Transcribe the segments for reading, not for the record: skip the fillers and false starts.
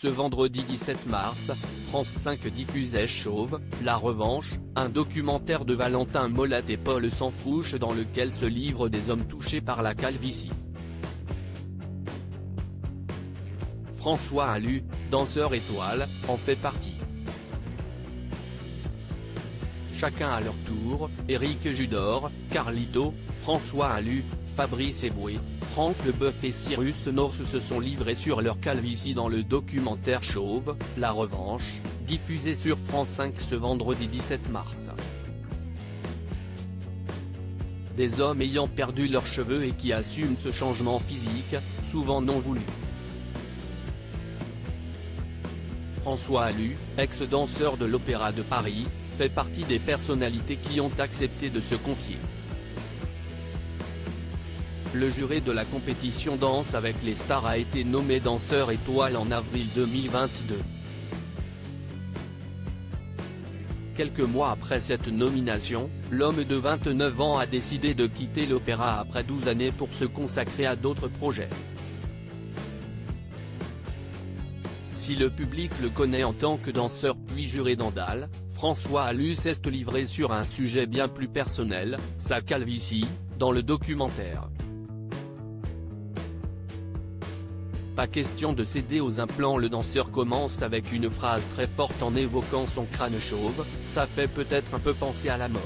Ce vendredi 17 mars, France 5 diffusait Chauve, la revanche, un documentaire de Valentin Molette et Paul Sanfouche dans lequel se livrent des hommes touchés par la calvitie. François Allu, danseur étoile, en fait partie. Chacun à leur tour, Éric Judor, Carlito, François Allu, Fabrice Eboué, Franck Leboeuf et Cyrus North se sont livrés sur leur calvitie dans le documentaire Chauve, la revanche, diffusé sur France 5 ce vendredi 17 mars. Des hommes ayant perdu leurs cheveux et qui assument ce changement physique, souvent non voulu. François Allu, ex-danseur de l'Opéra de Paris, fait partie des personnalités qui ont accepté de se confier. Le jury de la compétition Danse avec les stars a été nommé danseur étoile en avril 2022. Quelques mois après cette nomination, l'homme de 29 ans a décidé de quitter l'opéra après 12 années pour se consacrer à d'autres projets. Si le public le connaît en tant que danseur puis juré d'Andal, François Allu s'est livré sur un sujet bien plus personnel, sa calvitie, dans le documentaire. Pas question de céder aux implants. Le danseur commence avec une phrase très forte en évoquant son crâne chauve, ça fait peut-être un peu penser à la mort.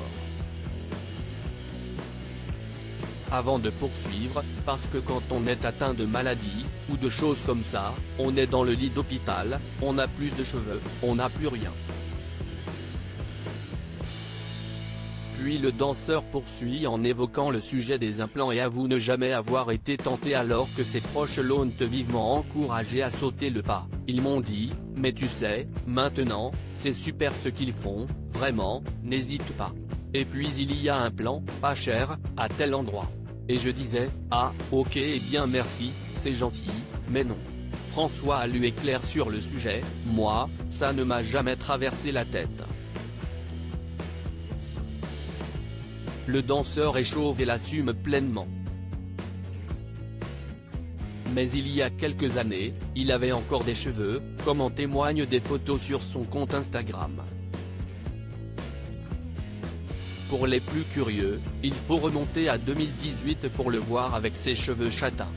Avant de poursuivre, parce que quand on est atteint de maladie, ou de choses comme ça, on est dans le lit d'hôpital, on n'a plus de cheveux, on n'a plus rien. Puis le danseur poursuit en évoquant le sujet des implants et avoue ne jamais avoir été tenté alors que ses proches l'ont vivement encouragé à sauter le pas. Ils m'ont dit, mais tu sais, maintenant, c'est super ce qu'ils font, vraiment, n'hésite pas. Et puis il y a un plan, pas cher, à tel endroit. Et je disais, ah, ok et bien merci, c'est gentil, mais non. François Allu est clair sur le sujet, moi, ça ne m'a jamais traversé la tête. Le danseur est chauve et l'assume pleinement. Mais il y a quelques années, il avait encore des cheveux, comme en témoignent des photos sur son compte Instagram. Pour les plus curieux, il faut remonter à 2018 pour le voir avec ses cheveux châtains.